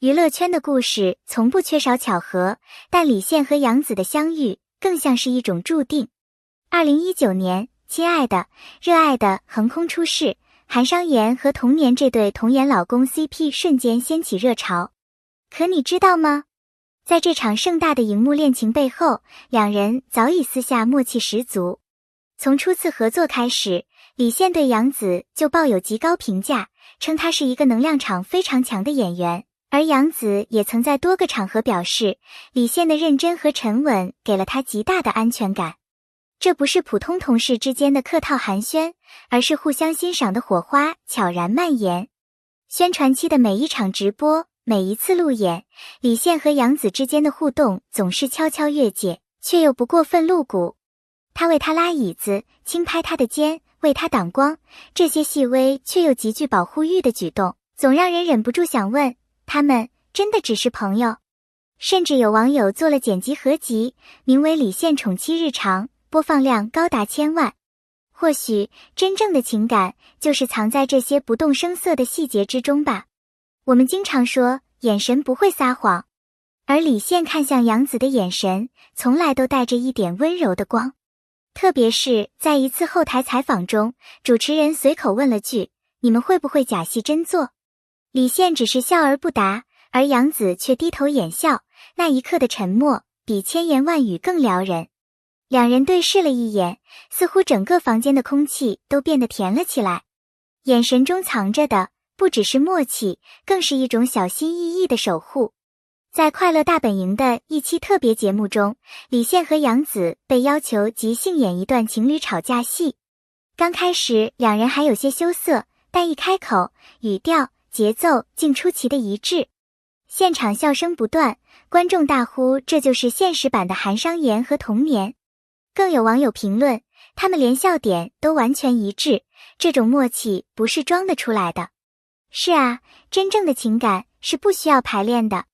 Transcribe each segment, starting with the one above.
娱乐圈的故事从不缺少巧合，但李现和杨紫的相遇更像是一种注定。2019年，亲爱的、热爱的横空出世，韩商言和童年这对童颜老公 CP 瞬间掀起热潮。可你知道吗？在这场盛大的荧幕恋情背后，两人早已私下默契十足。从初次合作开始，李现对杨紫就抱有极高评价，称她是一个能量场非常强的演员。而杨紫也曾在多个场合表示，李现的认真和沉稳给了她极大的安全感。这不是普通同事之间的客套寒暄，而是互相欣赏的火花悄然蔓延。宣传期的每一场直播，每一次路演，李现和杨紫之间的互动总是悄悄越界，却又不过分露骨。他为她拉椅子，轻拍她的肩，为她挡光，这些细微却又极具保护欲的举动，总让人忍不住想问，他们真的只是朋友？甚至有网友做了剪辑合集，名为《李现宠妻日常》，播放量高达1000万。或许真正的情感就是藏在这些不动声色的细节之中吧。我们经常说眼神不会撒谎，而李现看向杨紫的眼神从来都带着一点温柔的光。特别是在一次后台采访中，主持人随口问了句，你们会不会假戏真做？李现只是笑而不答，而杨紫却低头掩笑，那一刻的沉默比千言万语更撩人。两人对视了一眼，似乎整个房间的空气都变得甜了起来。眼神中藏着的不只是默契，更是一种小心翼翼的守护。在《快乐大本营》的一期特别节目中，李现和杨紫被要求即兴演一段情侣吵架戏。刚开始两人还有些羞涩，但一开口，语调节奏竟出奇的一致，现场笑声不断，观众大呼这就是现实版的韩商言和童年。更有网友评论，他们连笑点都完全一致，这种默契不是装得出来的。是啊，真正的情感是不需要排练的。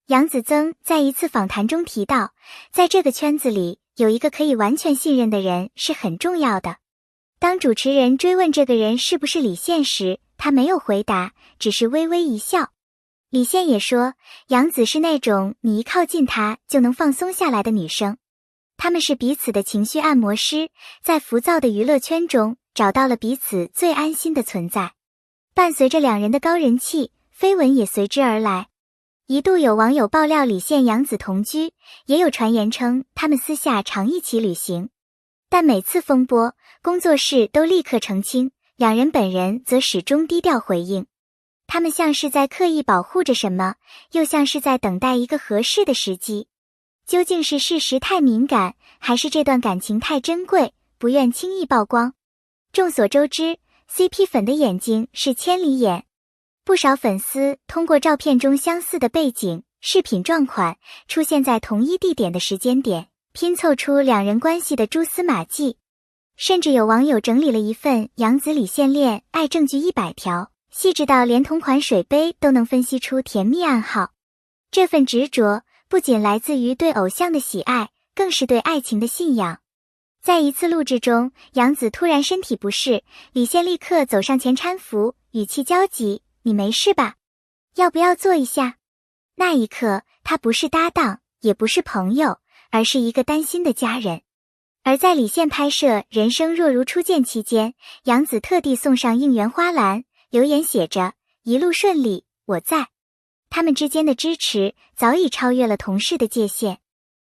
杨紫曾在一次访谈中提到，在这个圈子里，有一个可以完全信任的人是很重要的。当主持人追问这个人是不是李现时，他没有回答，只是微微一笑。李现也说，杨紫是那种你一靠近她就能放松下来的女生。他们是彼此的情绪按摩师，在浮躁的娱乐圈中找到了彼此最安心的存在。伴随着两人的高人气，绯闻也随之而来。一度有网友爆料李现杨紫同居，也有传言称他们私下常一起旅行。但每次风波，工作室都立刻澄清，两人本人则始终低调回应。他们像是在刻意保护着什么，又像是在等待一个合适的时机。究竟是事实太敏感，还是这段感情太珍贵，不愿轻易曝光？众所周知， CP 粉的眼睛是千里眼。不少粉丝通过照片中相似的背景、饰品撞款出现在同一地点的时间点，拼凑出两人关系的蛛丝马迹。甚至有网友整理了一份杨紫李现恋爱证据100条，细致到连同款水杯都能分析出甜蜜暗号。这份执着不仅来自于对偶像的喜爱，更是对爱情的信仰。在一次录制中，杨紫突然身体不适，李现立刻走上前搀扶，语气焦急，你没事吧？要不要坐一下？那一刻，他不是搭档，也不是朋友，而是一个担心的家人。而在李现拍摄《人生若如初见》期间，杨紫特地送上应援花篮，留言写着一路顺利，我在。他们之间的支持早已超越了同事的界限。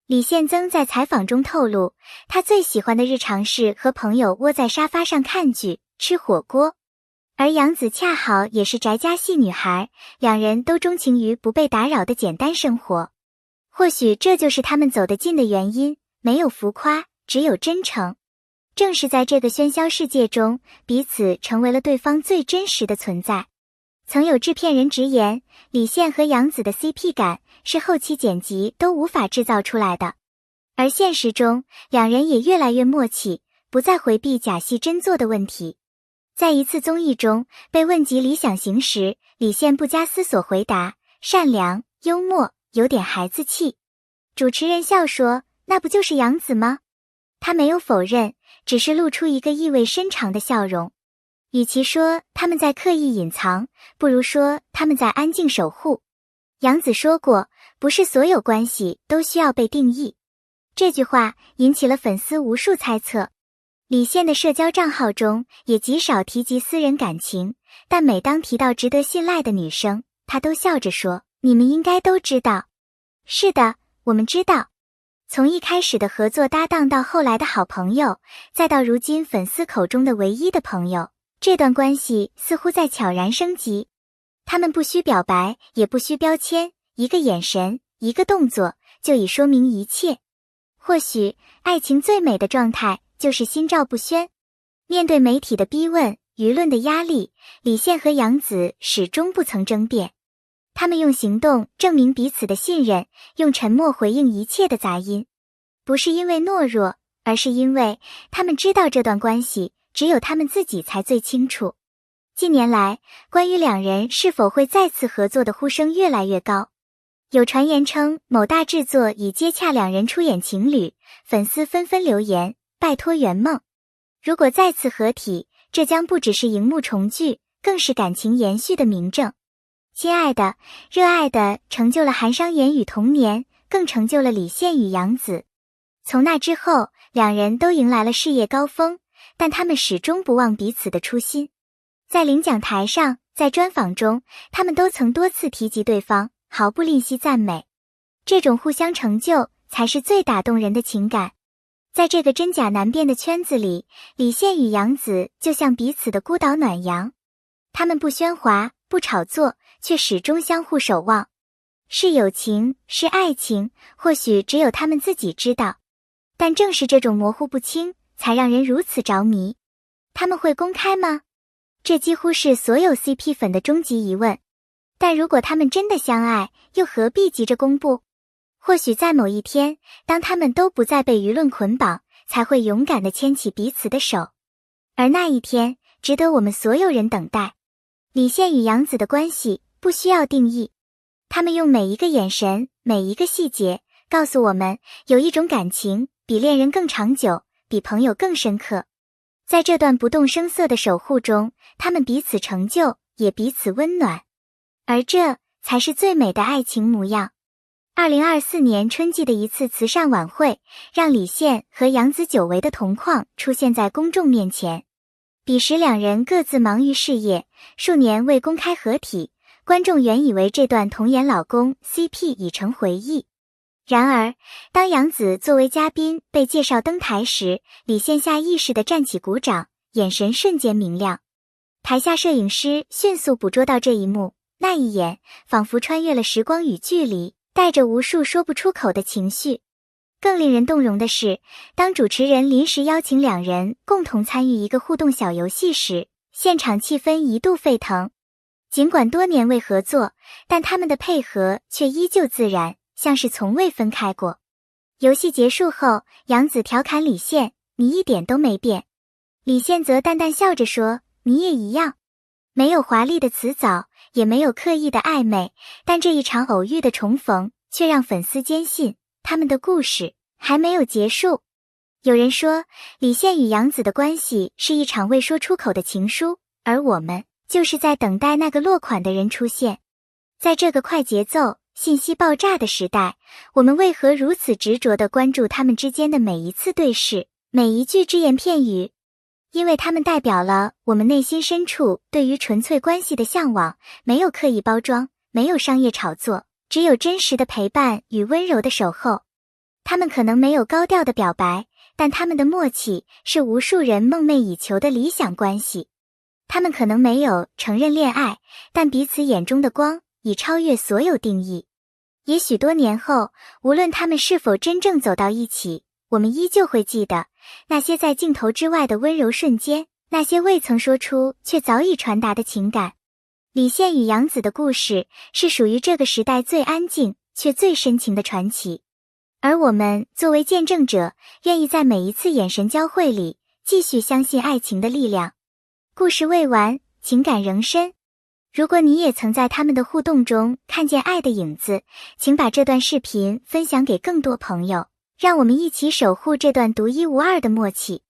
李现曾在采访中透露，他最喜欢的日常是和朋友窝在沙发上看剧、吃火锅。而杨紫恰好也是宅家系女孩，两人都钟情于不被打扰的简单生活。或许这就是他们走得近的原因，没有浮夸，只有真诚。正是在这个喧嚣世界中，彼此成为了对方最真实的存在。曾有制片人直言，李现和杨紫的 CP 感是后期剪辑都无法制造出来的。而现实中，两人也越来越默契，不再回避假戏真做的问题。在一次综艺中，被问及理想型时，李现不加思索回答，善良、幽默，有点孩子气。主持人笑说，那不就是杨紫吗？他没有否认，只是露出一个意味深长的笑容。与其说他们在刻意隐藏，不如说他们在安静守护。杨子说过，不是所有关系都需要被定义。这句话引起了粉丝无数猜测。李现的社交账号中也极少提及私人感情，但每当提到值得信赖的女生，他都笑着说，你们应该都知道。是的，我们知道。从一开始的合作搭档到后来的好朋友，再到如今粉丝口中的唯一的朋友，这段关系似乎在悄然升级。他们不需表白，也不需标签，一个眼神，一个动作，就已说明一切。或许，爱情最美的状态就是心照不宣。面对媒体的逼问，舆论的压力，李现和杨紫始终不曾争辩。他们用行动证明彼此的信任，用沉默回应一切的杂音。不是因为懦弱，而是因为他们知道这段关系只有他们自己才最清楚。近年来，关于两人是否会再次合作的呼声越来越高。有传言称某大制作已接洽两人出演情侣，粉丝纷纷留言拜托圆梦。如果再次合体，这将不只是荧幕重聚，更是感情延续的明证。亲爱的，热爱的成就了韩商言与童年，更成就了李现与杨紫。从那之后，两人都迎来了事业高峰，但他们始终不忘彼此的初心。在领奖台上，在专访中，他们都曾多次提及对方，毫不吝惜赞美。这种互相成就才是最打动人的情感。在这个真假难辨的圈子里，李现与杨紫就像彼此的孤岛暖阳。他们不喧哗，不炒作，却始终相互守望。是友情，是爱情，或许只有他们自己知道。但正是这种模糊不清，才让人如此着迷。他们会公开吗？这几乎是所有 CP 粉的终极疑问。但如果他们真的相爱，又何必急着公布？或许在某一天，当他们都不再被舆论捆绑，才会勇敢地牵起彼此的手。而那一天，值得我们所有人等待。李现与杨紫的关系不需要定义，他们用每一个眼神，每一个细节，告诉我们，有一种感情比恋人更长久，比朋友更深刻。在这段不动声色的守护中，他们彼此成就，也彼此温暖。而这才是最美的爱情模样。2024年春季的一次慈善晚会，让李现和杨紫久违的同框出现在公众面前。彼时两人各自忙于事业，数年未公开合体，观众原以为这段童颜老公 CP 已成回忆。然而，当杨紫作为嘉宾被介绍登台时，李现下意识地站起鼓掌，眼神瞬间明亮。台下摄影师迅速捕捉到这一幕，那一眼仿佛穿越了时光与距离，带着无数说不出口的情绪。更令人动容的是，当主持人临时邀请两人共同参与一个互动小游戏时，现场气氛一度沸腾。尽管多年未合作，但他们的配合却依旧自然，像是从未分开过。游戏结束后，杨紫调侃李现，你一点都没变。李现则淡淡笑着说，你也一样。没有华丽的辞藻，也没有刻意的暧昧，但这一场偶遇的重逢，却让粉丝坚信，他们的故事还没有结束。有人说，李现与杨紫的关系是一场未说出口的情书，而我们就是在等待那个落款的人出现。在这个快节奏、信息爆炸的时代，我们为何如此执着地关注他们之间的每一次对视，每一句只言片语？因为他们代表了我们内心深处对于纯粹关系的向往，没有刻意包装，没有商业炒作，只有真实的陪伴与温柔的守候。他们可能没有高调的表白，但他们的默契是无数人梦寐以求的理想关系。他们可能没有承认恋爱，但彼此眼中的光已超越所有定义。也许多年后，无论他们是否真正走到一起，我们依旧会记得那些在镜头之外的温柔瞬间，那些未曾说出却早已传达的情感。李现与杨紫的故事是属于这个时代最安静却最深情的传奇。而我们作为见证者，愿意在每一次眼神交汇里继续相信爱情的力量。故事未完，情感仍深。如果你也曾在他们的互动中看见爱的影子，请把这段视频分享给更多朋友，让我们一起守护这段独一无二的默契。